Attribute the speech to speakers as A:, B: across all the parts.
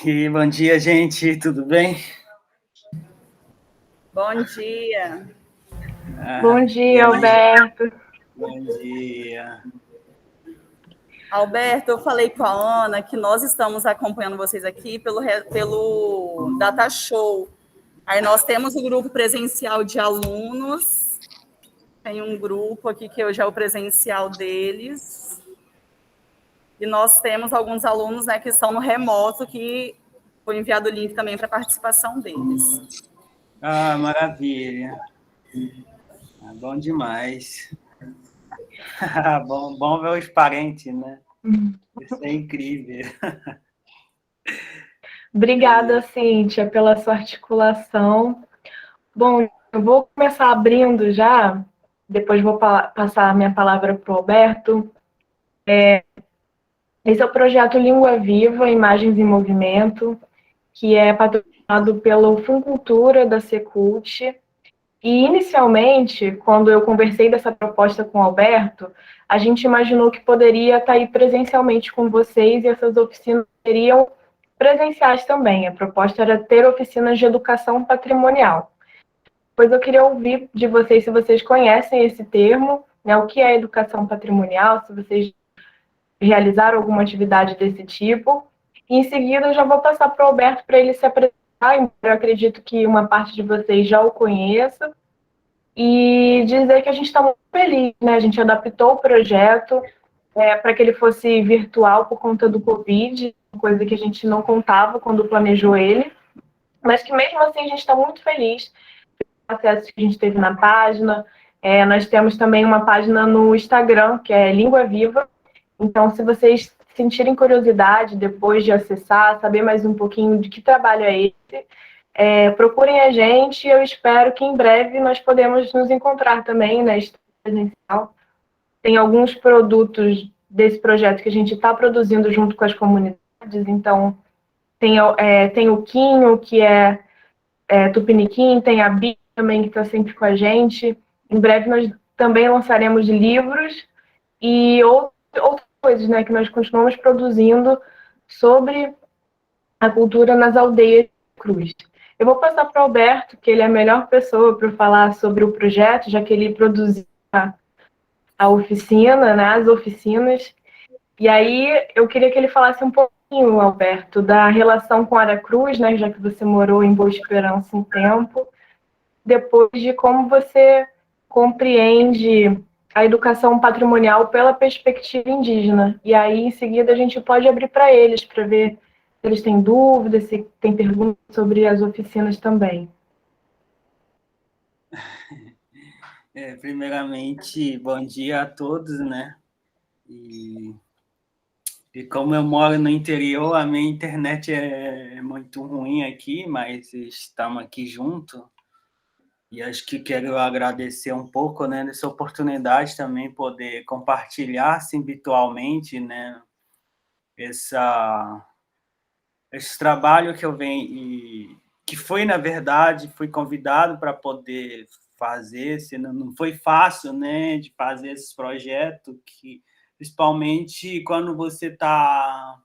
A: E bom dia, gente, tudo bem?
B: Bom dia.
C: Bom dia, Alberto.
A: Bom dia.
B: Alberto, eu falei com a Ana que nós estamos acompanhando vocês aqui pelo Data Show. Aí nós temos o grupo presencial de alunos, tem um grupo aqui que hoje é o presencial deles, e nós temos alguns alunos, né, que estão no remoto, que foi enviado o link também para a participação deles.
A: Ah, maravilha. Bom demais. Bom ver os parentes, né? Isso é incrível.
C: Obrigada, Cíntia, pela sua articulação. Bom, eu vou começar abrindo já, depois vou passar a minha palavra para o Alberto. Esse é o projeto Língua Viva, Imagens em Movimento, que é patrocinado pelo Funcultura da Secult. E, inicialmente, quando eu conversei dessa proposta com o Alberto, a gente imaginou que poderia estar aí presencialmente com vocês e essas oficinas seriam presenciais também. A proposta era ter oficinas de educação patrimonial. Pois eu queria ouvir de vocês se vocês conhecem esse termo, né, o que é educação patrimonial, se vocês realizaram alguma atividade desse tipo. E, em seguida, eu já vou passar para o Alberto para ele se apresentar, embora eu acredito que uma parte de vocês já o conheça. E dizer que a gente está muito feliz, né? A gente adaptou o projeto para que ele fosse virtual por conta do Covid, coisa que a gente não contava quando planejou ele, mas que mesmo assim a gente está muito feliz pelo acesso que a gente teve na página. Nós temos também uma página no Instagram, que é Língua Viva. Então, se vocês sentirem curiosidade depois de acessar, saber mais um pouquinho de que trabalho é esse, procurem a gente e eu espero que em breve nós podemos nos encontrar também na presencial. Tem alguns produtos desse projeto que a gente está produzindo junto com as comunidades, então tem o Quinho, que é Tupiniquim, tem a Bia também, que está sempre com a gente. Em breve nós também lançaremos livros e outras coisas, né, que nós continuamos produzindo sobre a cultura nas aldeias de Cruz. Eu vou passar para o Alberto, que ele é a melhor pessoa para falar sobre o projeto, já que ele produziu a oficina, né, as oficinas. E aí eu queria que ele falasse um pouquinho, Alberto, da relação com Aracruz, né, já que você morou em Boa Esperança um tempo, depois de como você compreende a educação patrimonial pela perspectiva indígena. E aí, em seguida, a gente pode abrir para eles, para ver se eles têm dúvidas, se têm perguntas sobre as oficinas também.
A: Primeiramente, bom dia a todos, né? E como eu moro no interior, a minha internet é muito ruim aqui, mas estamos aqui juntos. E acho que quero agradecer um pouco, né, dessa oportunidade também, poder compartilhar, assim, virtualmente, né, esse trabalho que eu venho e que foi, na verdade, fui convidado para poder fazer, se não foi fácil, né, de fazer esses projetos, que principalmente quando você está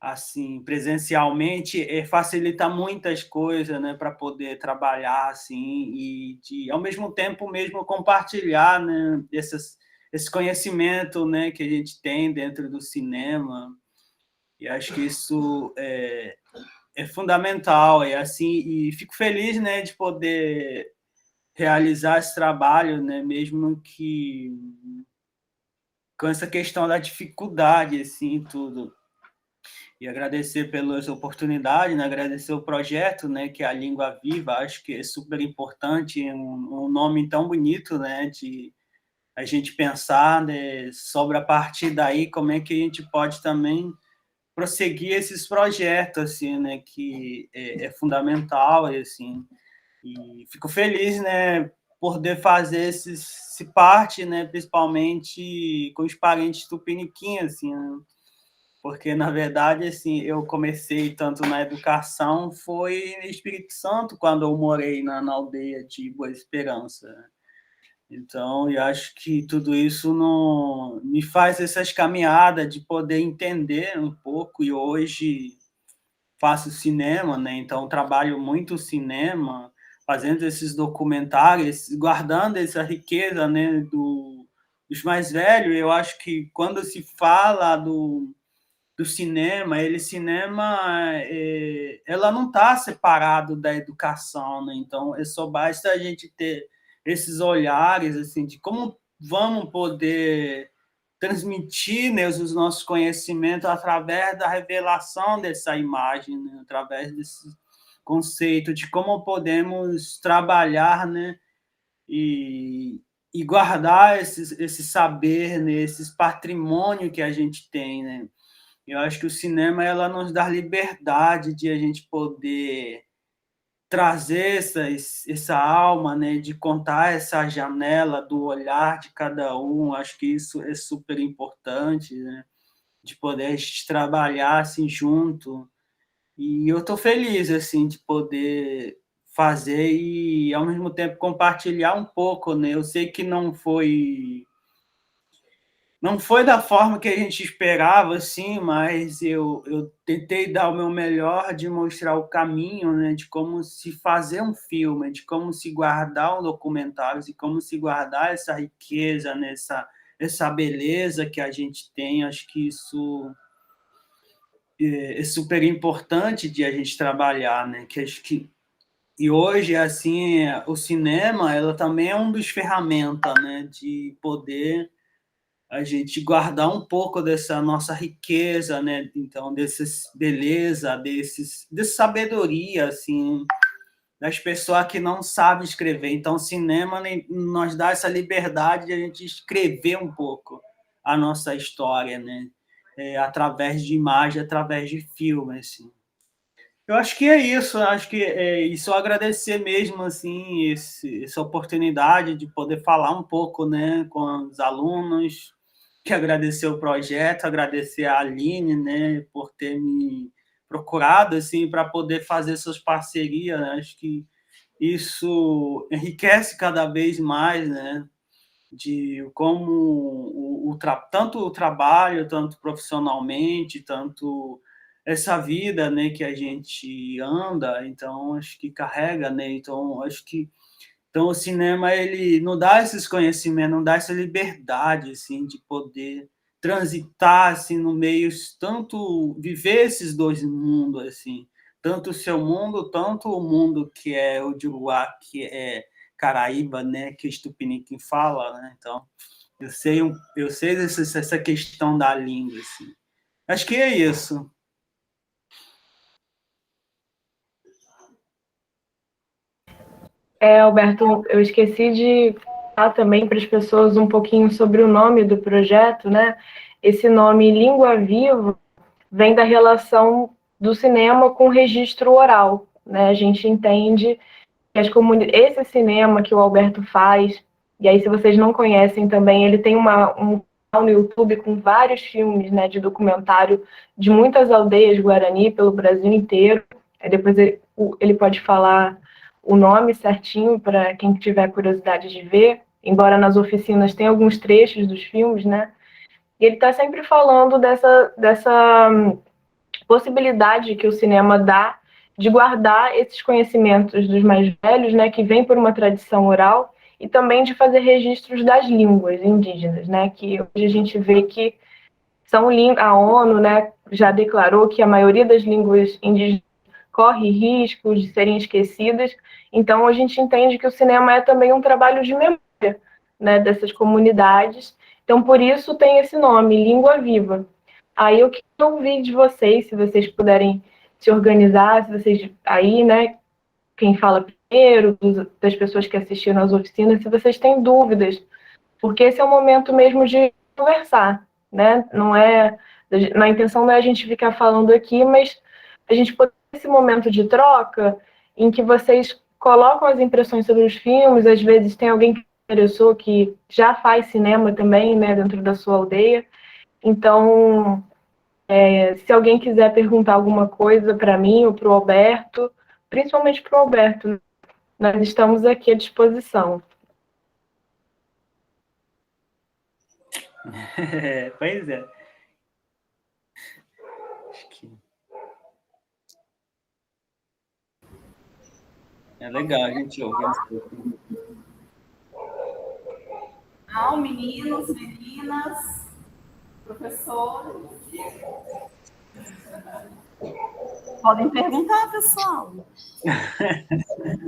A: assim presencialmente facilita muitas coisas, né, para poder trabalhar assim e ao mesmo tempo mesmo compartilhar, né, esse conhecimento, né, que a gente tem dentro do cinema. E acho que isso é fundamental, e assim, e fico feliz, né, de poder realizar esse trabalho, né, mesmo que com essa questão da dificuldade, assim, tudo. E agradecer pelas oportunidades, né, agradecer o projeto, né, que é a Língua Viva, acho que é super importante, um nome tão bonito, né, de a gente pensar, né, sobre a partir daí como é que a gente pode também prosseguir esses projetos, assim, né, que é fundamental, assim, e fico feliz, né, por poder fazer esse parte, né, principalmente com os parentes tupiniquim, assim, né, porque, na verdade, assim, eu comecei tanto na educação, foi no Espírito Santo, quando eu morei na aldeia de Boa Esperança. Então, eu acho que tudo isso não me faz essas caminhadas de poder entender um pouco, e hoje faço cinema, né? Então trabalho muito cinema, fazendo esses documentários, guardando essa riqueza, né, dos mais velhos. Eu acho que quando se fala do cinema, cinema, ela não está separado da educação, né? Então, só basta a gente ter esses olhares assim de como vamos poder transmitir, né, os nossos conhecimentos através da revelação dessa imagem, né, através desse conceito de como podemos trabalhar, né, e guardar esse saber, né, esses patrimônio que a gente tem, né? Eu acho que o cinema ela nos dá liberdade de a gente poder trazer essa alma, né, de contar essa janela do olhar de cada um. Acho que isso é super importante, né, de poder a gente trabalhar assim junto. E eu estou feliz assim de poder fazer e ao mesmo tempo compartilhar um pouco, né? Eu sei que não foi da forma que a gente esperava, assim, mas eu tentei dar o meu melhor de mostrar o caminho, né, de como se fazer um filme, de como se guardar um documentário, de como se guardar essa riqueza, né, essa beleza que a gente tem. Acho que isso é super importante de a gente trabalhar, né, que acho que e hoje, assim, o cinema, ela também é um dos ferramentas, né, de poder a gente guardar um pouco dessa nossa riqueza, né? Então, dessas beleza, dessa sabedoria, assim, das pessoas que não sabem escrever. Então, o cinema nos dá essa liberdade de a gente escrever um pouco a nossa história, né? Através de imagem, através de filme, assim. Eu acho que é isso, acho que é isso, agradecer mesmo assim essa oportunidade de poder falar um pouco, né, com os alunos, que agradecer o projeto, agradecer a Aline, né, por ter me procurado assim para poder fazer essas parcerias. Né? Acho que isso enriquece cada vez mais, né, de como tanto o trabalho, tanto profissionalmente, tanto essa vida, né, que a gente anda, então acho que carrega, né, então acho que o cinema ele não dá esses conhecimentos, não dá essa liberdade assim de poder transitar assim no meio, tanto viver esses dois mundos assim, tanto o seu mundo, tanto o mundo que é o de Uruguai, que é Caraíba, né, que o Tupiniquim fala, né? Então, eu sei essa questão da língua assim. Acho que é isso.
C: Alberto, eu esqueci de falar também para as pessoas um pouquinho sobre o nome do projeto, né? Esse nome Língua Viva vem da relação do cinema com o registro oral, né? A gente entende que esse cinema que o Alberto faz, e aí se vocês não conhecem também, ele tem um canal no YouTube com vários filmes, né, de documentário de muitas aldeias Guarani pelo Brasil inteiro. Aí depois ele pode falar o nome certinho para quem tiver curiosidade de ver, embora nas oficinas tenha alguns trechos dos filmes, né? E ele está sempre falando dessa possibilidade que o cinema dá de guardar esses conhecimentos dos mais velhos, né, que vem por uma tradição oral, e também de fazer registros das línguas indígenas, né, que hoje a gente vê que a ONU, né, já declarou que a maioria das línguas indígenas corre riscos de serem esquecidas. Então a gente entende que o cinema é também um trabalho de memória, né, dessas comunidades. Então por isso tem esse nome, Língua Viva. Aí eu queria ouvir de vocês, se vocês puderem se organizar, se vocês aí, né, quem fala primeiro, das pessoas que assistiram às oficinas, se vocês têm dúvidas, porque esse é o momento mesmo de conversar, né? Não é, na intenção não é a gente ficar falando aqui, mas a gente poder ter esse momento de troca em que vocês colocam as impressões sobre os filmes, às vezes tem alguém que se interessou que já faz cinema também, né, dentro da sua aldeia. Então, se alguém quiser perguntar alguma coisa para mim ou para o Alberto, principalmente para o Alberto, nós estamos aqui à disposição.
A: Pois é. Acho que É legal a gente ouvir um pouco.
B: Não, meninos, meninas, professores. Podem perguntar, pessoal.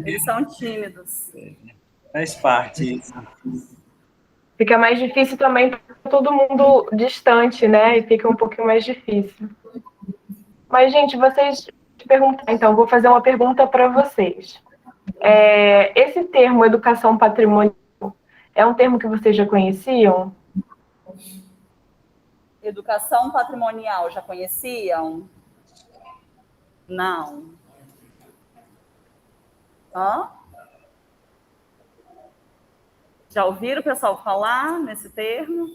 B: Eles são tímidos.
A: Faz parte isso.
C: Fica mais difícil também para todo mundo distante, né? E fica um pouquinho mais difícil. Mas, gente, vocês perguntar, então, vou fazer uma pergunta para vocês. Esse termo educação patrimonial é um termo que vocês já conheciam?
B: Educação patrimonial, já conheciam? Não. Hã? Já ouviram o pessoal falar nesse termo?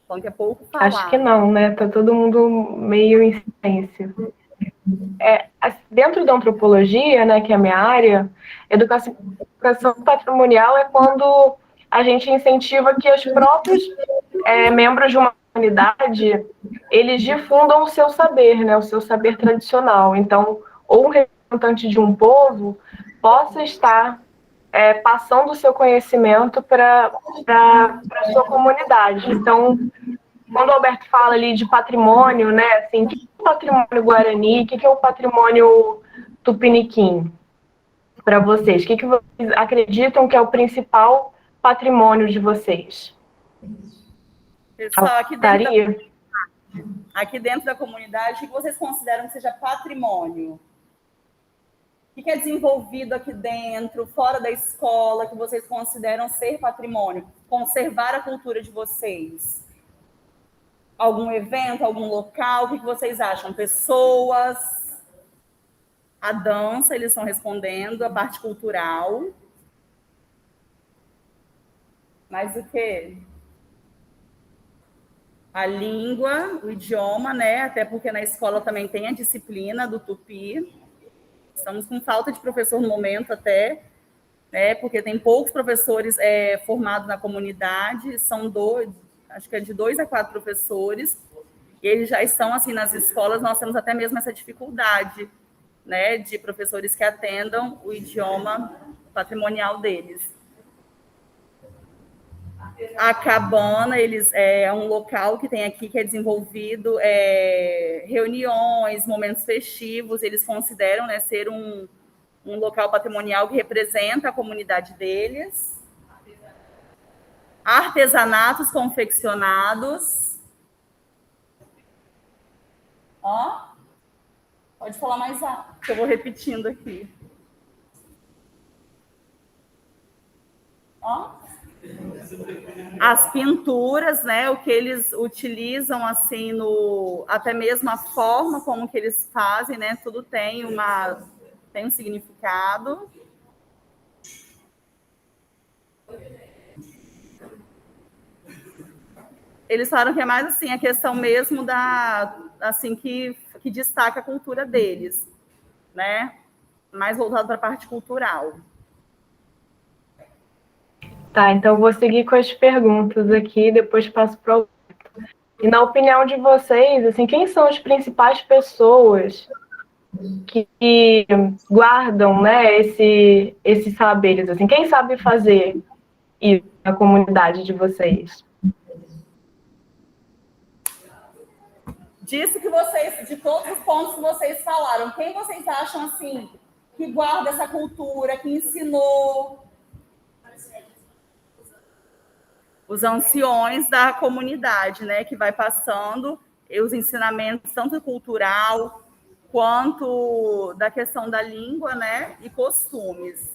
B: Então, que é pouco falar.
C: Acho que não, né? Tá todo mundo meio em silêncio. Dentro da antropologia, né, que é a minha área, educação patrimonial é quando a gente incentiva que os próprios membros de uma comunidade, eles difundam o seu saber, né, o seu saber tradicional. Então, ou um representante de um povo possa estar passando o seu conhecimento para a sua comunidade. Então, quando o Alberto fala ali de patrimônio, né, assim, o que é o patrimônio guarani, o que é o patrimônio tupiniquim para vocês? O que vocês acreditam que é o principal patrimônio de vocês?
B: Pessoal, aqui dentro da comunidade, o que vocês consideram que seja patrimônio? O que é desenvolvido aqui dentro, fora da escola, que vocês consideram ser patrimônio? Conservar a cultura de vocês? Algum evento, algum local? O que vocês acham? Pessoas? A dança, eles estão respondendo, a parte cultural. Mas o quê? A língua, o idioma, né? Até porque na escola também tem a disciplina do tupi. Estamos com falta de professor no momento até, né? Porque tem poucos professores formados na comunidade, são acho que é de 2 a 4 professores, e eles já estão, assim, nas escolas, nós temos até mesmo essa dificuldade, né, de professores que atendam o idioma patrimonial deles. A cabana, é um local que tem aqui que é desenvolvido reuniões, momentos festivos, eles consideram, né, ser um local patrimonial que representa a comunidade deles. Artesanatos confeccionados. Pode falar mais alto, que eu vou repetindo aqui. As pinturas, né, o que eles utilizam, assim, até mesmo a forma como que eles fazem, né, tudo tem um significado. Eles falaram que é mais, assim, a questão mesmo assim, que destaca a cultura deles, né, mais voltado para a parte cultural.
C: Tá, então vou seguir com as perguntas aqui, depois passo para o Alberto. E na opinião de vocês, assim, quem são as principais pessoas que guardam, né, esses saberes? Assim, quem sabe fazer isso na comunidade de vocês?
B: De todos os pontos que vocês falaram, quem vocês acham, assim, que guarda essa cultura, que ensinou? Os anciões da comunidade, né, que vai passando os ensinamentos, tanto cultural quanto da questão da língua, né, e costumes.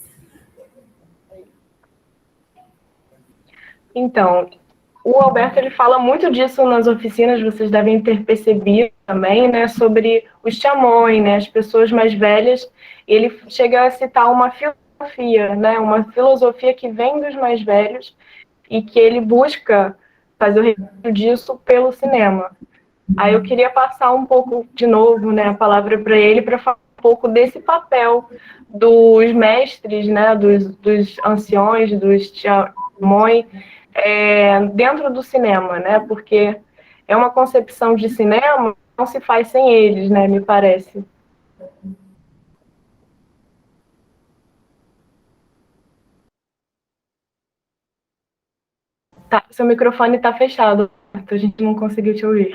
C: Então, o Alberto, ele fala muito disso nas oficinas, vocês devem ter percebido também, né, sobre os chamões, né, as pessoas mais velhas. Ele chega a citar uma filosofia, né, uma filosofia que vem dos mais velhos e que ele busca fazer o registro disso pelo cinema. Aí eu queria passar um pouco, de novo, né, a palavra para ele, para falar um pouco desse papel dos mestres, né, dos anciões, dos chamões, dentro do cinema, né, porque é uma concepção de cinema que não se faz sem eles, né, me parece. Tá, seu microfone está fechado, a gente não conseguiu te ouvir.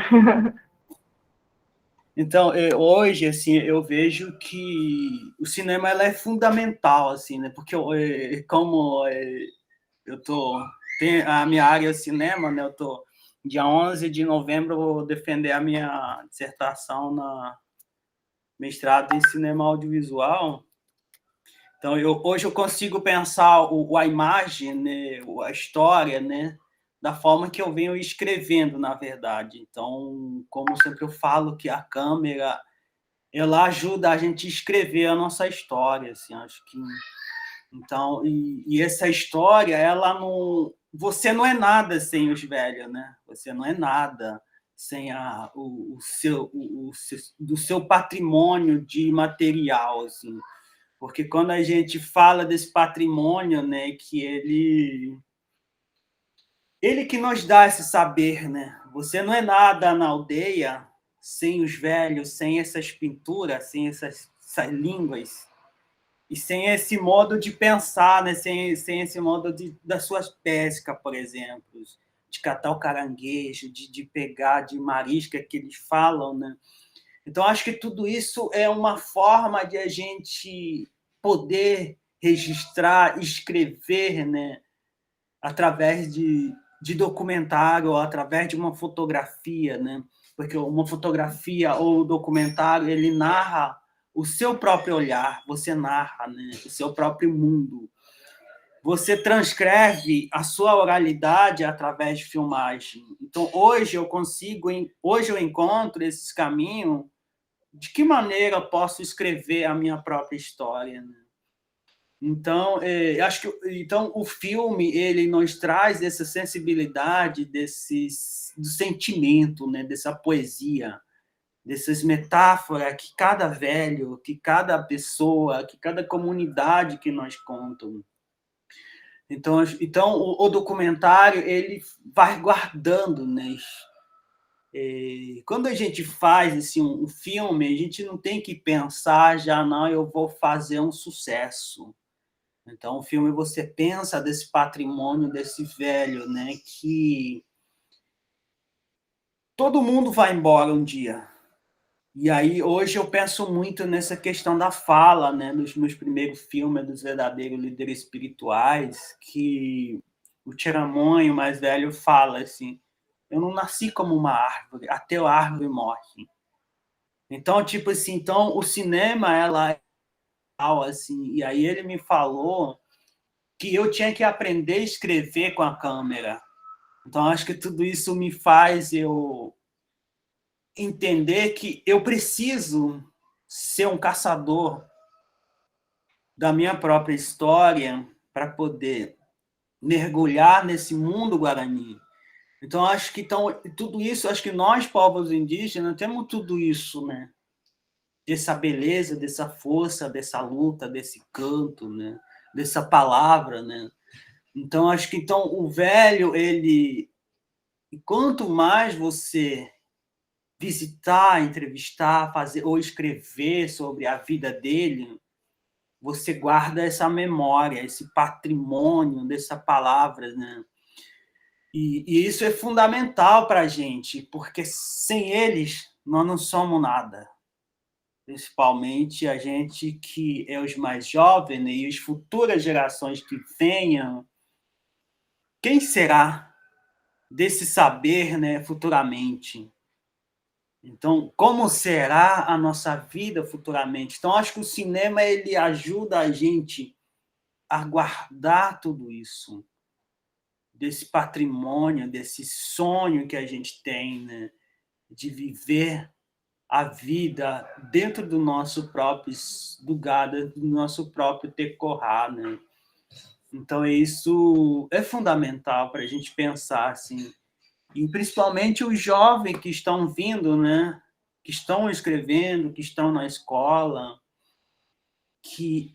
A: Então, hoje, assim, eu vejo que o cinema ela é fundamental, assim, né? Porque como eu tô tem a minha área é cinema, né? Eu tô dia 11 de novembro eu vou defender a minha dissertação na mestrado em cinema audiovisual. Então, hoje eu consigo pensar a imagem, né, a história, né, da forma que eu venho escrevendo, na verdade. Então, como sempre eu falo que a câmera ela ajuda a gente a escrever a nossa história, assim, acho que então e essa história ela não você não é nada sem os velhos, né? Você não é nada sem do seu patrimônio de material, assim, porque quando a gente fala desse patrimônio, né, que ele que nos dá esse saber, né? Você não é nada na aldeia sem os velhos, sem essas pinturas, sem essas línguas e sem esse modo de pensar, né? Sem esse modo das suas pescas, por exemplo, de catar o caranguejo, de pegar de marisca que eles falam, né? Então, acho que tudo isso é uma forma de a gente poder registrar, escrever, né? Através de documentário, ou através de uma fotografia, né? Porque uma fotografia ou documentário, ele narra o seu próprio olhar, você narra, né? O seu próprio mundo. Você transcreve a sua oralidade através de filmagem. Então, hoje eu encontro esses caminhos, de que maneira eu posso escrever a minha própria história, né? Então, acho que então o filme ele nos traz essa sensibilidade do sentimento, né, dessa poesia, dessas metáforas que cada velho, que cada pessoa, que cada comunidade que nós contamos. Então o documentário ele vai guardando, né? Quando a gente faz assim, um filme, a gente não tem que pensar já, não, eu vou fazer um sucesso. Então, o filme você pensa desse patrimônio desse velho, né? Que todo mundo vai embora um dia. E aí, hoje, eu penso muito nessa questão da fala, né? Nos meus primeiros filmes dos verdadeiros líderes espirituais, que o Tiramonho mais velho fala assim: eu não nasci como uma árvore, até a árvore morre. Então, tipo assim, então o cinema, ela é assim, e aí ele me falou que eu tinha que aprender a escrever com a câmera. Então, acho que tudo isso me faz eu entender que eu preciso ser um caçador da minha própria história para poder mergulhar nesse mundo guarani. Então, acho que tudo isso, acho que nós, povos indígenas, temos tudo isso, né? Dessa beleza, dessa força, dessa luta, desse canto, né? Dessa palavra, né? Então, acho que o velho, ele e quanto mais você visitar, entrevistar, fazer ou escrever sobre a vida dele, você guarda essa memória, esse patrimônio dessa palavra, né? E isso é fundamental para a gente, porque sem eles nós não somos nada. Principalmente a gente que é os mais jovens, né? E as futuras gerações que venham, quem será desse saber, né, futuramente? Então, como será a nossa vida futuramente? Então, acho que o cinema ele ajuda a gente a guardar tudo isso, desse patrimônio, desse sonho que a gente tem, né? De viver a vida dentro do nosso próprio lugar, do nosso próprio decorrer, né? Então, isso é fundamental para a gente pensar assim, e principalmente os jovens que estão vindo, né? Que estão escrevendo, que estão na escola, que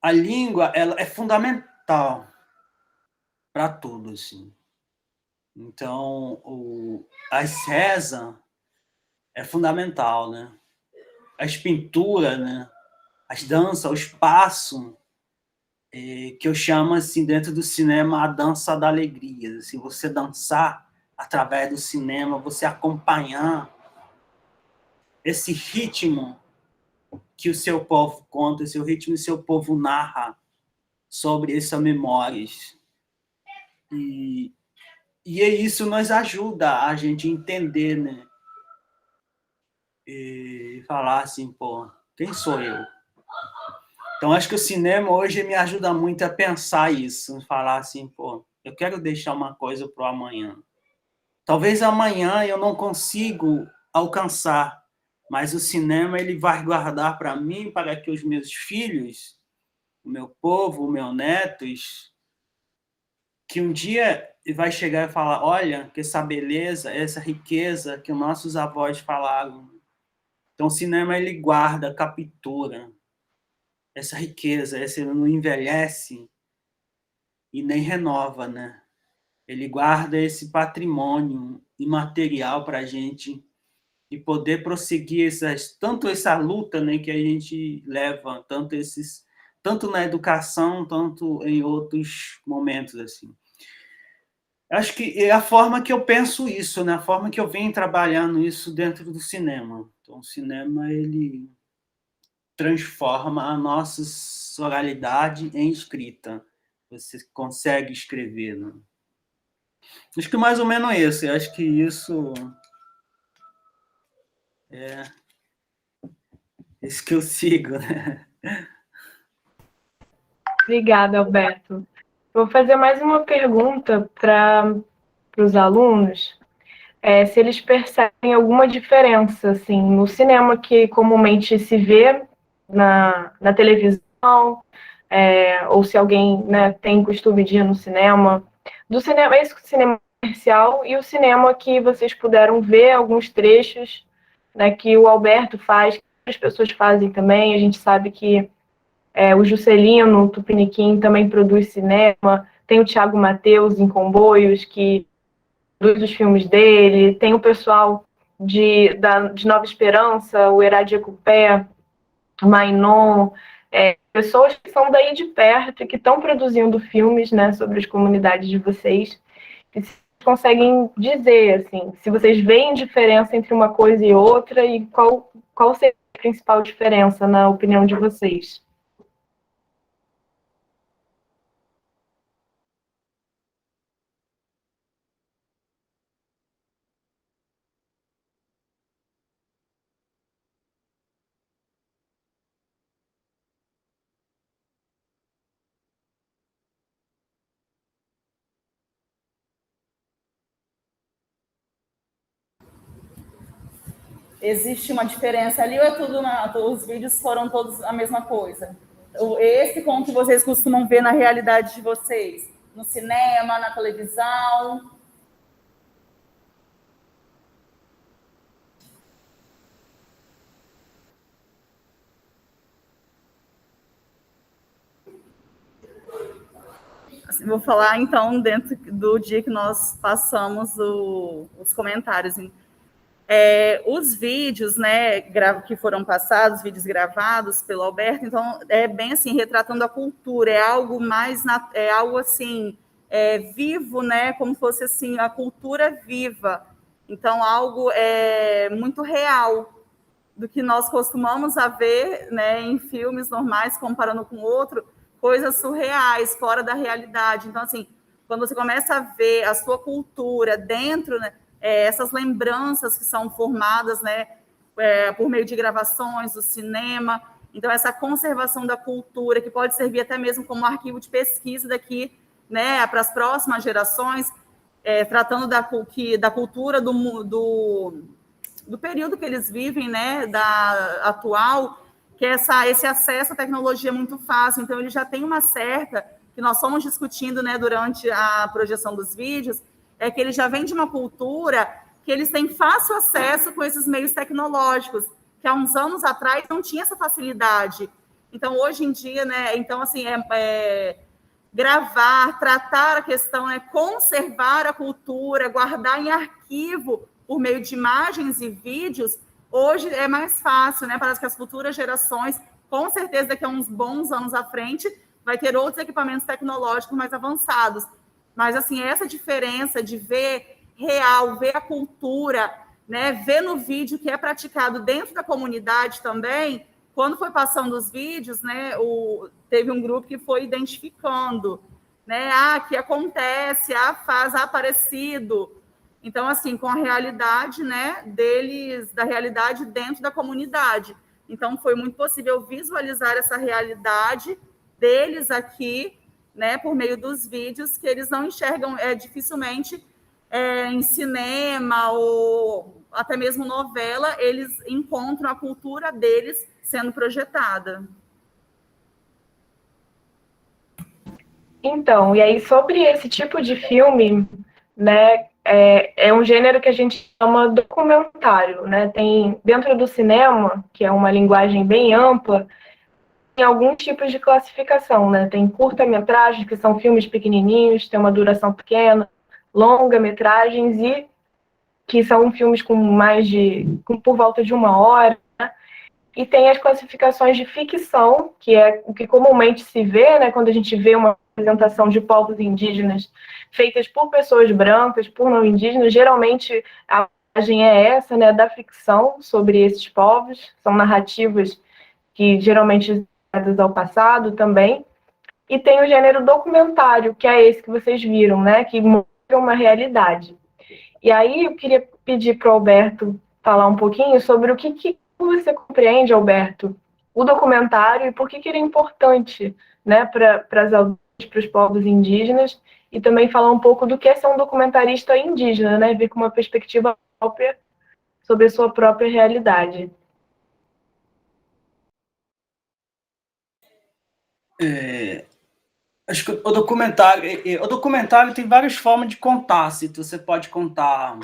A: a língua ela é fundamental para tudo, assim. Então, as rezas é fundamental, né? As pinturas, né? As danças, os passos, que eu chamo, assim, dentro do cinema, a dança da alegria. Assim, você dançar através do cinema, você acompanhar esse ritmo que o seu povo conta, esse ritmo que o seu povo narra sobre essas memórias. E isso nos ajuda a gente entender, né? E falar assim, pô, quem sou eu? Então, acho que o cinema hoje me ajuda muito a pensar isso, falar assim, pô, eu quero deixar uma coisa para o amanhã. Talvez amanhã eu não consigo alcançar, mas o cinema ele vai guardar para mim, para que os meus filhos, o meu povo, os meus netos, que um dia vai chegar e falar, olha, que essa beleza, essa riqueza que os nossos avós falaram. Então, o cinema ele guarda, captura essa riqueza, esse não envelhece e nem renova, né? Ele guarda esse patrimônio imaterial para a gente e poder prosseguir tanto essa luta, né, que a gente leva, tanto na educação, tanto em outros momentos assim. Acho que é a forma que eu penso isso, né? A forma que eu venho trabalhando isso dentro do cinema. Então, o cinema ele transforma a nossa oralidade em escrita. Você consegue escrever, né? Acho que mais ou menos isso. Eu acho que isso é isso que eu sigo, né?
C: Obrigada, Alberto. Vou fazer mais uma pergunta para os alunos, se eles percebem alguma diferença assim, no cinema que comumente se vê na televisão, ou se alguém, né, tem costume de ir no cinema, do cinema, esse cinema comercial e o cinema que vocês puderam ver alguns trechos, né, que o Alberto faz, que as pessoas fazem também. A gente sabe que o Juscelino Tupiniquim também produz cinema, tem o Thiago Mateus em Comboios, que produz os filmes dele, tem o pessoal de Nova Esperança, o Eradia Cupé, Mainon, pessoas que são daí de perto e que estão produzindo filmes, né, sobre as comunidades de vocês, e vocês conseguem dizer, assim, se vocês veem diferença entre uma coisa e outra e qual seria a principal diferença, na opinião de vocês?
B: Existe uma diferença ali ou é tudo os vídeos foram todos a mesma coisa? Esse com o que vocês costumam ver na realidade de vocês? No cinema, na televisão? Assim, vou falar, então, dentro do dia que nós passamos os comentários. Os vídeos, né, que foram passados, vídeos gravados pelo Alberto, então, é bem assim, retratando a cultura, é algo mais, é algo assim, vivo, né, como fosse assim, a cultura viva. Então, algo muito real do que nós costumamos a ver, né, em filmes normais, comparando com outro, coisas surreais, fora da realidade. Então, assim, quando você começa a ver a sua cultura dentro, né, essas lembranças que são formadas, né, por meio de gravações, do cinema, então essa conservação da cultura, que pode servir até mesmo como arquivo de pesquisa daqui, né, para as próximas gerações, tratando da cultura do período que eles vivem, né, da atual, que é esse acesso à tecnologia é muito fácil. Então, ele já tem uma certa, que nós fomos discutindo, né, durante a projeção dos vídeos, que ele já vem de uma cultura que eles têm fácil acesso com esses meios tecnológicos, que há uns anos atrás não tinha essa facilidade. Então, hoje em dia, né, então, assim, gravar, tratar a questão, conservar a cultura, guardar em arquivo por meio de imagens e vídeos, hoje mais fácil, né? Para que as futuras gerações, com certeza, daqui a uns bons anos à frente, vai ter outros equipamentos tecnológicos mais avançados. Mas, assim, essa diferença de ver real, ver a cultura, né, ver no vídeo que é praticado dentro da comunidade também, quando foi passando os vídeos, né, teve um grupo que foi identificando, né, que acontece, faz parecido. Então, assim, com a realidade, né, deles, da realidade dentro da comunidade. Então, foi muito possível visualizar essa realidade deles aqui, né, por meio dos vídeos, que eles não enxergam dificilmente em cinema ou até mesmo novela, eles encontram a cultura deles sendo projetada.
C: Então, e aí sobre esse tipo de filme, né, é um gênero que a gente chama documentário, né? Tem dentro do cinema, que é uma linguagem bem ampla, tem alguns tipos de classificação, né? Tem curta-metragem, que são filmes pequenininhos, tem uma duração pequena, longa-metragens e que são filmes com por volta de 1 hora. E tem as classificações de ficção, que é o que comumente se vê, né, quando a gente vê uma apresentação de povos indígenas feitas por pessoas brancas, por não indígenas. Geralmente a imagem é essa, né, da ficção sobre esses povos. São narrativas que geralmente ligadas ao passado também. E tem o gênero documentário, que é esse que vocês viram, né, que mostra uma realidade. E aí eu queria pedir para o Alberto falar um pouquinho sobre o que você compreende, Alberto, o documentário e por que ele é importante, né, para as aldeias, para os povos indígenas, e também falar um pouco do que é ser um documentarista indígena, né, ver com uma perspectiva própria sobre a sua própria realidade.
A: Acho que o documentário tem várias formas de contar. Se você pode contar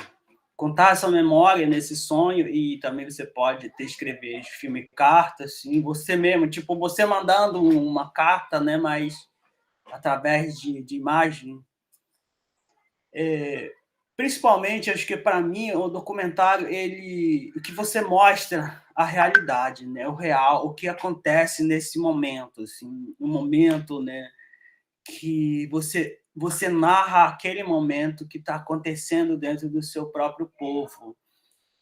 A: essa memória nesse sonho, e também você pode escrever filme carta, assim, você mesmo, tipo, você mandando uma carta, né, mas através de imagem. Principalmente, acho que para mim o documentário, o que você mostra a realidade, né, o real, o que acontece nesse momento, assim, um momento, né, que você narra aquele momento que está acontecendo dentro do seu próprio povo.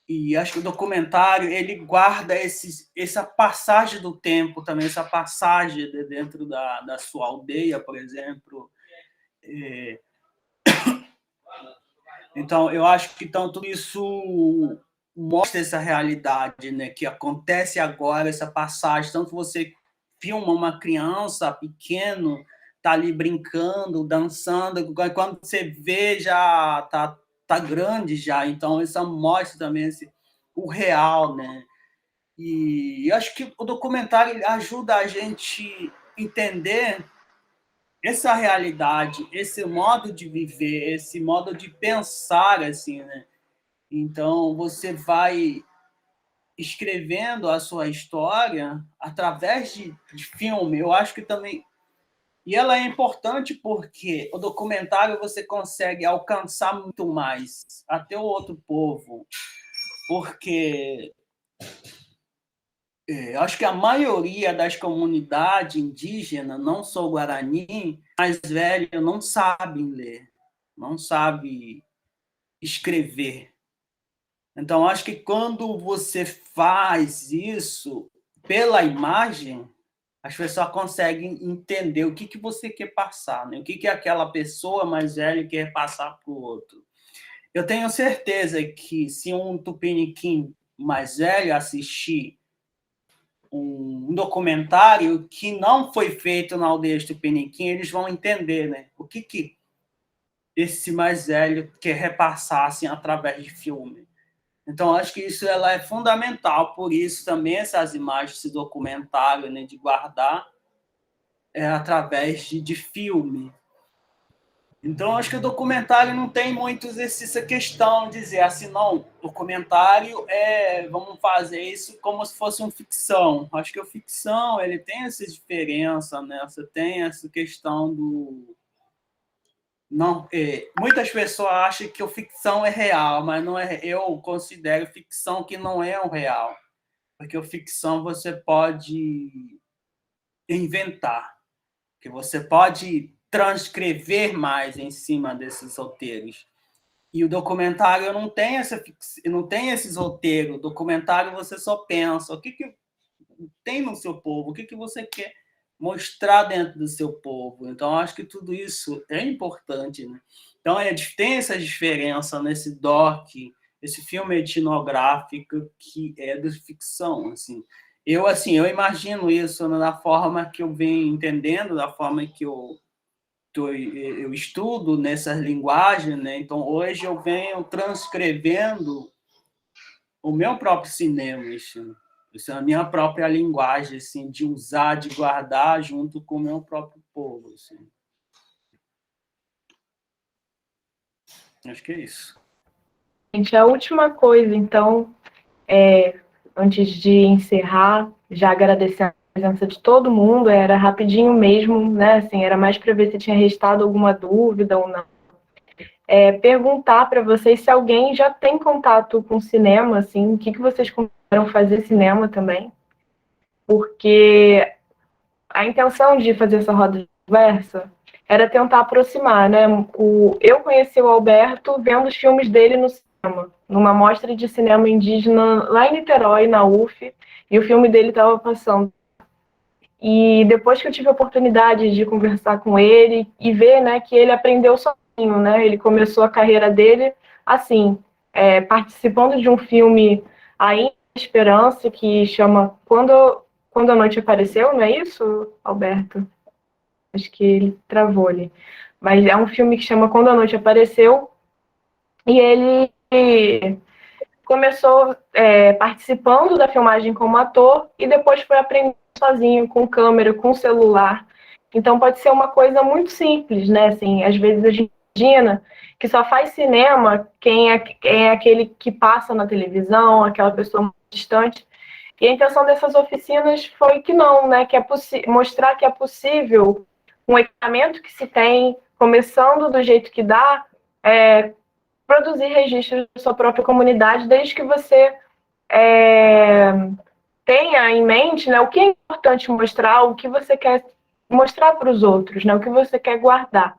A: E acho que o documentário ele guarda essa passagem do tempo também, essa passagem dentro da sua aldeia, por exemplo. Então, eu acho que tudo isso mostra essa realidade, né, que acontece agora, essa passagem. Tanto você filma uma criança pequeno, tá ali brincando, dançando, quando você vê já tá grande já. Então, isso mostra também o real, né? E eu acho que o documentário ajuda a gente entender essa realidade, esse modo de viver, esse modo de pensar, assim, né? Então, você vai escrevendo a sua história através de filme. Eu acho que também... E ela é importante porque o documentário você consegue alcançar muito mais até o outro povo, porque eu acho que a maioria das comunidades indígenas, não só o Guarani, mais velho, não sabem ler, não sabem escrever. Então, acho que quando você faz isso pela imagem, as pessoas conseguem entender o que você quer passar, né? O que aquela pessoa mais velha quer passar para o outro. Eu tenho certeza que se um tupiniquim mais velho assistir um documentário que não foi feito na aldeia de Tupiniquim, eles vão entender, né, o que esse mais velho quer repassar assim, através de filme. Então, acho que isso ela é fundamental, por isso também essas imagens, esse documentário, né, de guardar através de filme. Então, acho que o documentário não tem muito essa questão de dizer assim, não, documentário vamos fazer isso como se fosse uma ficção. Acho que a ficção ele tem essa diferença, né? Você tem essa questão do... Não, muitas pessoas acham que a ficção é real, mas não é. Eu considero ficção que não é o real, porque a ficção você pode inventar. que você pode transcrever mais em cima desses roteiros. E o documentário não tem esses roteiros. O documentário você só pensa o que tem no seu povo, o que você quer mostrar dentro do seu povo. Então, acho que tudo isso é importante, né? Então, tem essa diferença nesse doc, esse filme etnográfico que é de ficção, assim. Eu imagino isso na forma que eu venho entendendo, da forma que eu estudo nessas linguagens, né? Então, hoje eu venho transcrevendo o meu próprio cinema, isso é a minha própria linguagem, assim, de usar, de guardar junto com o meu próprio povo, assim. Acho que é isso.
C: Gente, a última coisa, então, antes de encerrar, já agradecendo a presença de todo mundo, era rapidinho mesmo, né? Assim, era mais para ver se tinha restado alguma dúvida ou não. Perguntar para vocês se alguém já tem contato com cinema, assim, o que vocês consideram fazer cinema também, porque a intenção de fazer essa roda de conversa era tentar aproximar, né? Eu conheci o Alberto vendo os filmes dele no cinema, numa mostra de cinema indígena lá em Niterói, na UF, e o filme dele estava passando. E depois que eu tive a oportunidade de conversar com ele e ver, né, que ele aprendeu sozinho, né? Ele começou a carreira dele assim, participando de um filme Ainda Esperança, que chama Quando a Noite Apareceu, não é isso, Alberto? Acho que ele travou ali. Mas é um filme que chama Quando a Noite Apareceu, e ele começou participando da filmagem como ator e depois foi aprendendo sozinho, com câmera, com celular. Então pode ser uma coisa muito simples, né? Assim, às vezes a gente imagina que só faz cinema quem é aquele que passa na televisão, aquela pessoa muito distante. E a intenção dessas oficinas foi que não, né? Que mostrar que é possível um equipamento que se tem, começando do jeito que dá, produzir registros da sua própria comunidade, desde que você tenha em mente, né, o que é importante mostrar, o que você quer mostrar para os outros, né, o que você quer guardar.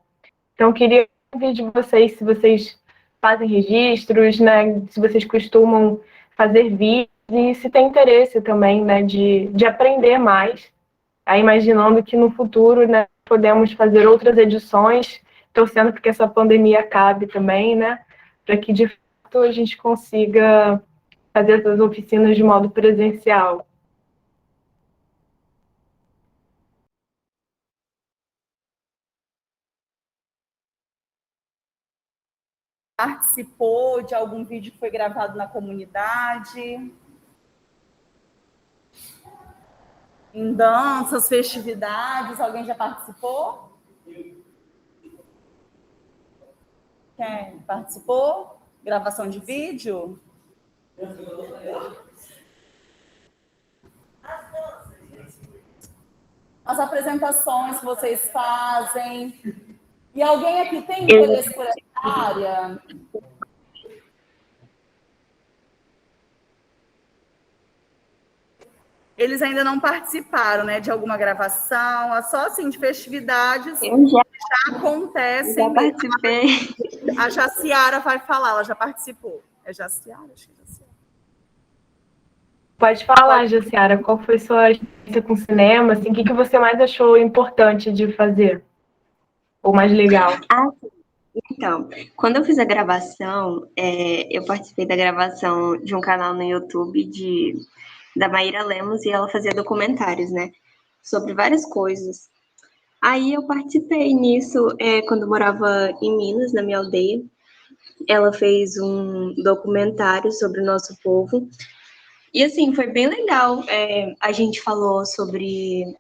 C: Então, eu queria ouvir de vocês se vocês fazem registros, né, se vocês costumam fazer vídeos e se tem interesse também, né, de aprender mais, aí imaginando que no futuro, né, podemos fazer outras edições, torcendo para que essa pandemia acabe também, né, para que de fato a gente consiga fazer essas oficinas de modo presencial.
B: Participou de algum vídeo que foi gravado na comunidade? Em danças, festividades, alguém já participou? Quem participou? Gravação de vídeo? As apresentações que vocês fazem. E alguém aqui tem interesse por essa área? Eles ainda não participaram, né, de alguma gravação, só assim, de festividades já acontecem.
D: Já participei.
B: A Jaciara vai falar, ela já participou. É Jaciara? Acho que é Jaciara.
C: Pode falar, Jaciara, qual foi sua experiência com cinema? Assim, o que você mais achou importante de fazer? Ou mais legal?
D: Então, quando eu fiz a gravação, eu participei da gravação de um canal no YouTube da Maíra Lemos e ela fazia documentários, né? Sobre várias coisas. Aí eu participei nisso quando eu morava em Minas, na minha aldeia. Ela fez um documentário sobre o nosso povo. E assim, foi bem legal. A gente falou sobre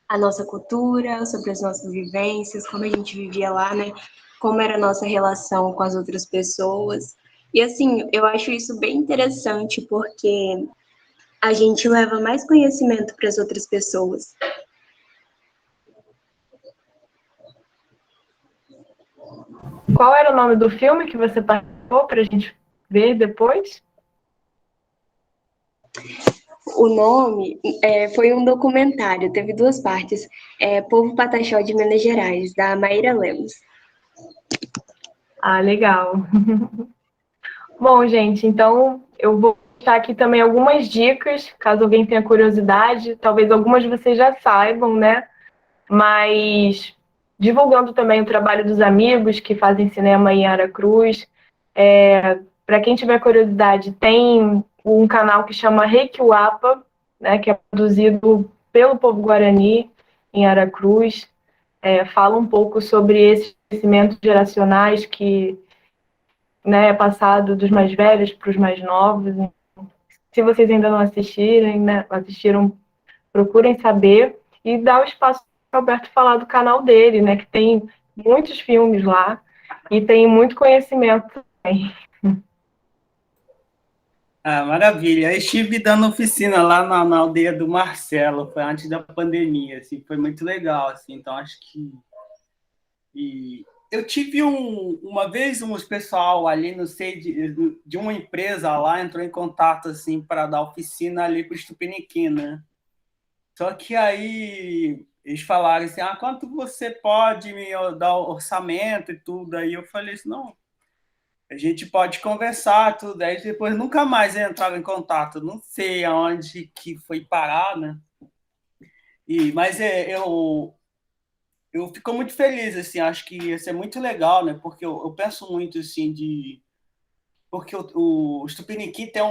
D: a nossa cultura, sobre as nossas vivências, como a gente vivia lá, né? Como era a nossa relação com as outras pessoas. E assim, eu acho isso bem interessante porque a gente leva mais conhecimento para as outras pessoas.
C: Qual era o nome do filme que você participou para a gente ver depois?
D: o nome foi um documentário, teve 2 partes. Povo Pataxó de Minas Gerais, da Maíra Lemos.
C: Ah, legal. Bom, gente, então eu vou deixar aqui também algumas dicas, caso alguém tenha curiosidade. Talvez algumas vocês já saibam, né? Mas divulgando também o trabalho dos amigos que fazem cinema em Aracruz. Para quem tiver curiosidade, tem um canal que chama Requiuapa, né, que é produzido pelo povo guarani em Aracruz. Fala um pouco sobre esses conhecimentos geracionais que, né, é passado dos mais velhos para os mais novos. Se vocês ainda não assistirem, né, assistiram, procurem saber e dar o espaço para o Alberto falar do canal dele, né, que tem muitos filmes lá e tem muito conhecimento também.
A: Ah, maravilha. Eu estive dando oficina lá na aldeia do Marcelo, foi antes da pandemia, assim, foi muito legal, assim, então acho que... E eu tive uma vez um pessoal ali, não sei, de uma empresa lá, entrou em contato, assim, para dar oficina ali para o Tupiniquim, né? Só que aí eles falaram assim, quanto você pode me dar o orçamento e tudo? Aí eu falei assim, não, a gente pode conversar, tudo. Aí depois nunca mais entraram em contato. Não sei aonde que foi parar, né? Mas eu fico muito feliz, assim, acho que ia ser muito legal, né? Porque eu penso muito, assim, porque os Tupiniquim tem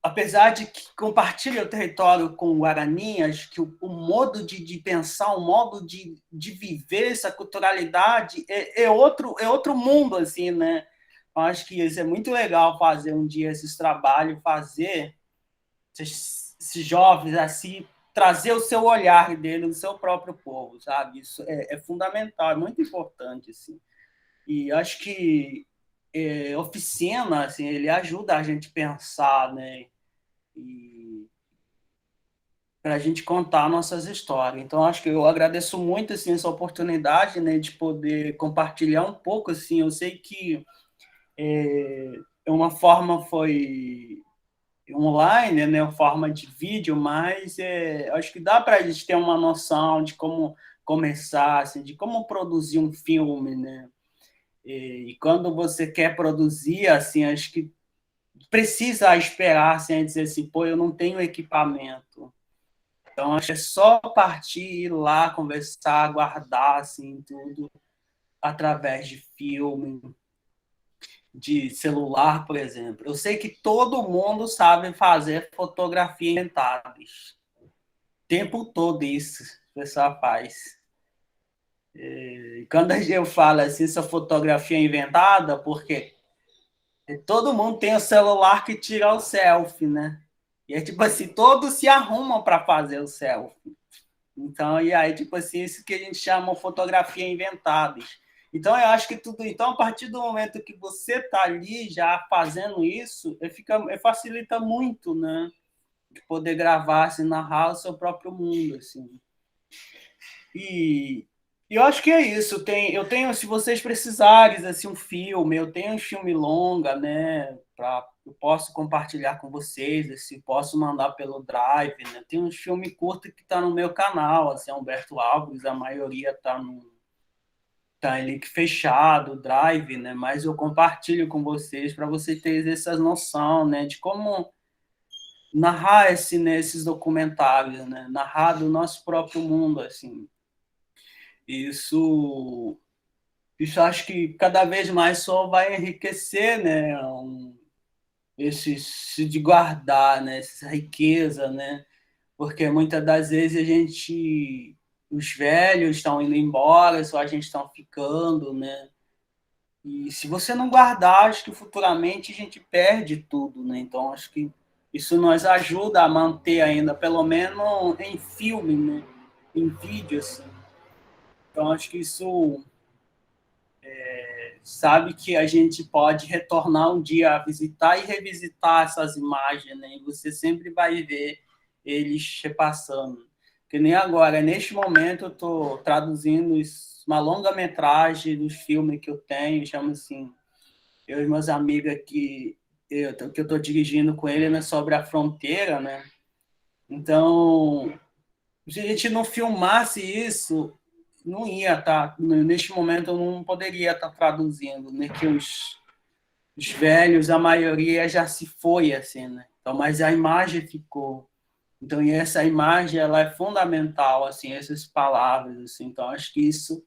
A: apesar de que compartilha o território com o Guarani, acho que o modo de pensar, o modo de viver essa culturalidade é outro mundo, assim, né? Eu acho que isso é muito legal fazer um dia esses trabalhos, fazer esses jovens assim, trazer o seu olhar dele, do seu próprio povo, sabe? Isso é fundamental, é muito importante, assim. E acho que oficina, assim, ele ajuda a gente a pensar, né? E para a gente contar nossas histórias. Então, acho que eu agradeço muito, assim, essa oportunidade, né, de poder compartilhar um pouco, assim. Eu sei que uma forma foi online, né, uma forma de vídeo, mas acho que dá para a gente ter uma noção de como começar, assim, de como produzir um filme, né? E quando você quer produzir, assim, acho que precisa esperar, assim, dizer assim, pô, eu não tenho equipamento. Então, acho que é só partir, ir lá, conversar, guardar, assim, tudo, através de filme, de celular, por exemplo. Eu sei que todo mundo sabe fazer fotografia inventadas. O tempo todo isso o pessoal faz. E quando eu falo assim, essa fotografia inventada, porque todo mundo tem o celular que tira o selfie, né? E é tipo assim, todos se arrumam para fazer o selfie. Então, e aí, tipo assim, isso que a gente chama de fotografia inventada. Então, eu acho que tudo. Então, a partir do momento que você está ali já fazendo isso, facilita muito, né? De poder gravar, assim, narrar o seu próprio mundo, assim. E eu acho que é isso. Eu tenho, se vocês precisarem, assim, um filme, eu tenho um filme longa, né? Eu posso compartilhar com vocês, assim, posso mandar pelo Drive, né? Tem um filme curto que está no meu canal, assim, Humberto Alves, a maioria tá ali fechado, Drive, né? Mas eu compartilho com vocês para vocês terem essa noção, né? De como narrar esses documentários, né? Narrar do nosso próprio mundo, assim. Isso acho que cada vez mais só vai enriquecer, né? De guardar, né? Essa riqueza, né? Porque muitas das vezes os velhos estão indo embora, só a gente está ficando, né? E se você não guardar, acho que futuramente a gente perde tudo, né? Então acho que isso nos ajuda a manter ainda, pelo menos em filme, né? Em vídeo, assim. Então acho que isso sabe que a gente pode retornar um dia a visitar e revisitar essas imagens, né? E você sempre vai ver eles repassando. Que nem agora, neste momento, eu estou traduzindo uma longa-metragem dos filmes que eu tenho, chama assim, eu e meus amigos aqui, que eu estou dirigindo com ele, né, sobre a fronteira, né? Então, se a gente não filmasse isso, não ia estar, neste momento eu não poderia estar traduzindo, né, que os velhos, a maioria já se foi, assim, né? Então, mas a imagem ficou. Então, e essa imagem, ela é fundamental, assim, essas palavras, assim. Então, acho que isso,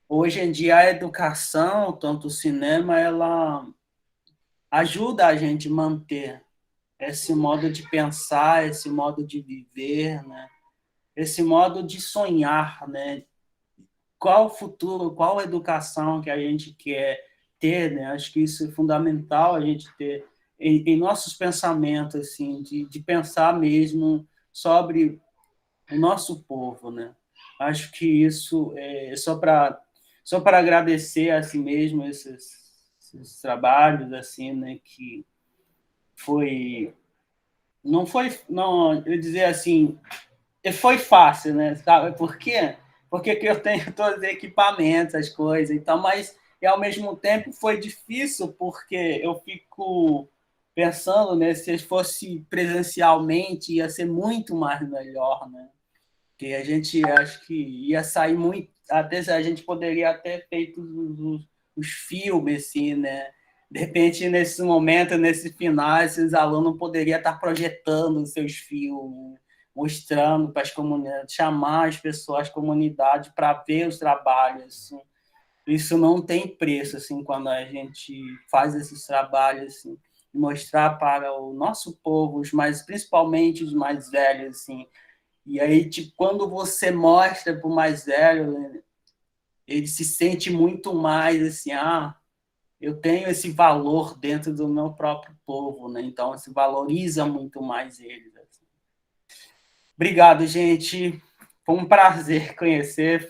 A: hoje em dia, a educação, tanto o cinema, ela ajuda a gente a manter esse modo de pensar, esse modo de viver, né? Esse modo de sonhar, né? Qual o futuro, qual a educação que a gente quer ter, né? Acho que isso é fundamental a gente ter em nossos pensamentos, assim, de pensar mesmo sobre o nosso povo, né? Acho que isso é só para agradecer a si mesmo esses trabalhos, assim, né? Que foi não, eu dizer assim, foi fácil, né? Sabe por quê? Porque que eu tenho todos os equipamentos, as coisas, então, mas e ao mesmo tempo foi difícil porque eu fico pensando, né, se fosse presencialmente ia ser muito mais melhor, né? Que a gente acho que ia sair muito, até a gente poderia ter feito os filmes assim, né? De repente nesse momento, nesse final, esses alunos poderiam estar projetando os seus filmes, mostrando para as comunidades, chamar as pessoas, as comunidades para ver os trabalhos. Assim. Isso não tem preço assim quando a gente faz esses trabalhos assim, mostrar para o nosso povo, principalmente os mais velhos assim. E aí, tipo, quando você mostra para o mais velho, né, ele se sente muito mais assim, eu tenho esse valor dentro do meu próprio povo, né? Então, se valoriza muito mais eles. Assim. Obrigado, gente. Foi um prazer conhecer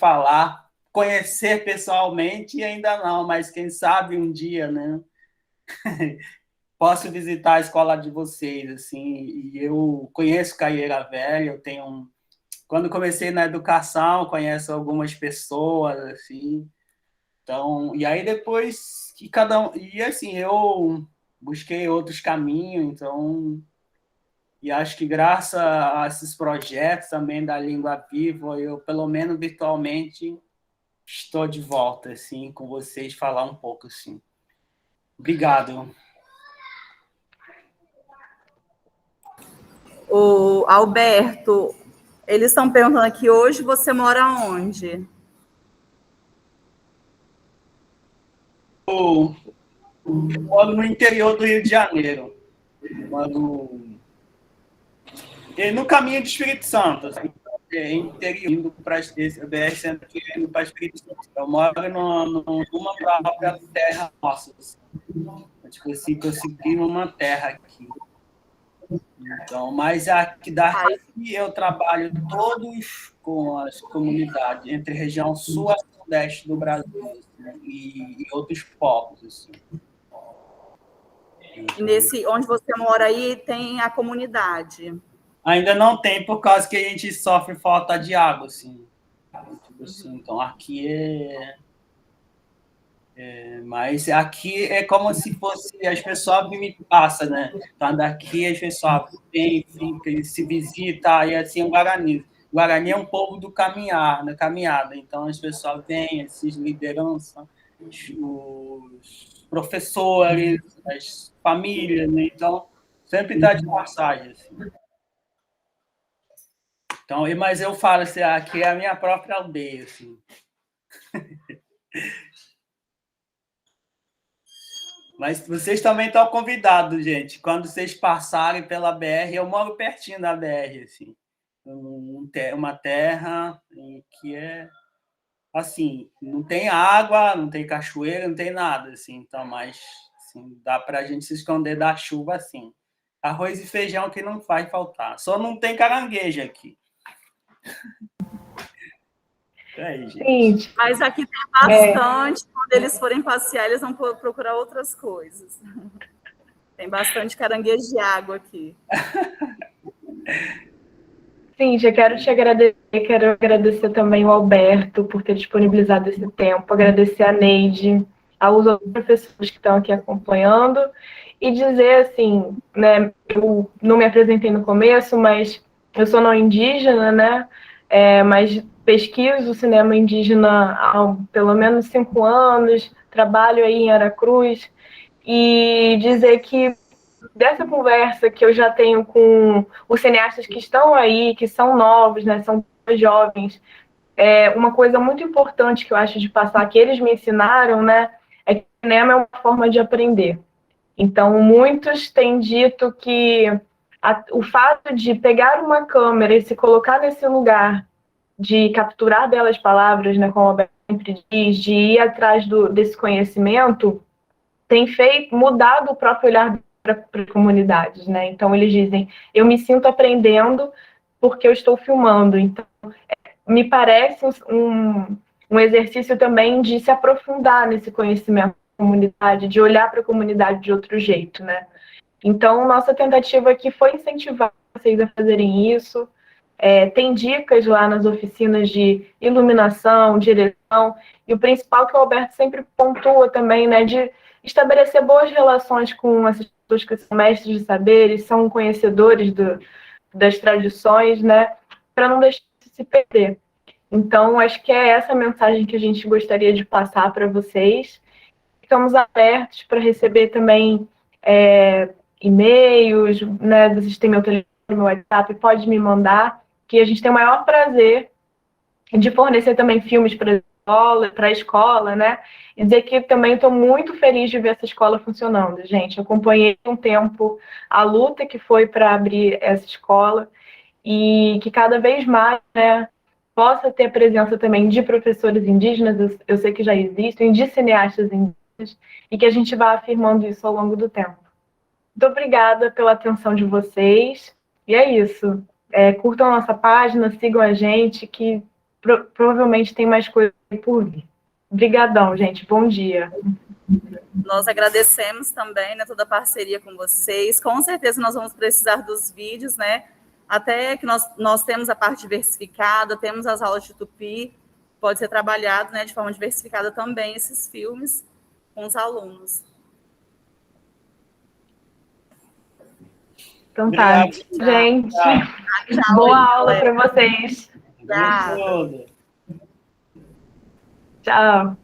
A: pessoalmente ainda não, mas quem sabe um dia, né? Posso visitar a escola de vocês, assim, e eu conheço Caieira Velha, eu tenho quando comecei na educação, conheço algumas pessoas, assim, então, e aí depois que e assim, eu busquei outros caminhos, então, e acho que graças a esses projetos também da Língua Viva, eu, pelo menos virtualmente, estou de volta, assim, com vocês, falar um pouco, assim. Obrigado.
B: O Alberto, eles estão perguntando aqui, hoje você mora onde?
A: Eu moro no interior do Rio de Janeiro. No caminho de Espírito Santo, assim, interior, indo para a BR-100, indo para Espírito Santo. Eu moro numa própria terra nossa. Assim. Acho que assim, consegui uma terra aqui. Então, mas daqui eu trabalho todos com as comunidades, entre região sul e sudeste do Brasil, assim, e outros povos. Assim.
B: Nesse, onde você mora aí, tem a comunidade?
A: Ainda não tem, por causa que a gente sofre falta de água, assim. Tipo assim, então, aqui mas aqui é como se fosse as pessoas me passam, né? Então, daqui as pessoas vêm, ficam, se visitam, e assim, o Guarani. O Guarani é um povo do caminhar, da caminhada. Então, as pessoas vêm, esses lideranças, os professores, as famílias, né? Então, sempre está de passagem, assim. Então, mas eu falo assim, aqui é a minha própria aldeia, assim. Mas vocês também estão convidados, gente. Quando vocês passarem pela BR, eu moro pertinho da BR, assim. Uma terra que é assim, não tem água, não tem cachoeira, não tem nada, assim. Então, mas assim, dá para a gente se esconder da chuva, assim. Arroz e feijão que não faz faltar. Só não tem caranguejo aqui. Aí, gente.
C: Sim.
B: Mas aqui tem bastante. Quando eles forem passear, eles vão procurar outras coisas. Tem bastante caranguejo de água aqui.
C: Sim, já quero te agradecer, quero agradecer também o Alberto por ter disponibilizado esse tempo, agradecer a Neide, aos outros professores que estão aqui acompanhando, e dizer assim, né, eu não me apresentei no começo, mas eu sou não indígena, né? Mas pesquiso o cinema indígena há pelo menos 5 anos, trabalho aí em Aracruz, e dizer que dessa conversa que eu já tenho com os cineastas que estão aí, que são novos, né? São jovens, uma coisa muito importante que eu acho de passar, que eles me ensinaram, né? É que o cinema é uma forma de aprender. Então, muitos têm dito que o fato de pegar uma câmera e se colocar nesse lugar, de capturar belas palavras, né, como a Beth sempre diz, de ir atrás desse conhecimento, tem mudado o próprio olhar para as comunidades, né? Então, eles dizem, eu me sinto aprendendo porque eu estou filmando. Então, me parece um exercício também de se aprofundar nesse conhecimento da comunidade, de olhar para a comunidade de outro jeito, né? Então, nossa tentativa aqui foi incentivar vocês a fazerem isso. Tem dicas lá nas oficinas de iluminação, direção, e o principal que o Alberto sempre pontua também, né, de estabelecer boas relações com essas pessoas que são mestres de saberes, são conhecedores das tradições, né, para não deixar de se perder. Então, acho que é essa a mensagem que a gente gostaria de passar para vocês. Estamos abertos para receber também e-mails, né? Vocês têm meu telefone, meu WhatsApp, pode me mandar, que a gente tem o maior prazer de fornecer também filmes para a escola, né? E dizer que também estou muito feliz de ver essa escola funcionando, gente. Eu acompanhei um tempo a luta que foi para abrir essa escola e que cada vez mais, né, possa ter a presença também de professores indígenas, eu sei que já existem, de cineastas indígenas, e que a gente vá afirmando isso ao longo do tempo. Muito obrigada pela atenção de vocês, e é isso. Curtam a nossa página, sigam a gente, que provavelmente tem mais coisa por vir. Obrigadão, gente. Bom dia.
B: Nós agradecemos também, né, toda a parceria com vocês. Com certeza nós vamos precisar dos vídeos, né? Até que nós temos a parte diversificada, temos as aulas de tupi, pode ser trabalhado, né, de forma diversificada também esses filmes com os alunos.
C: Então tá, gente.
B: Tchau,
C: boa aula para vocês.
B: Tchau.
C: Tchau.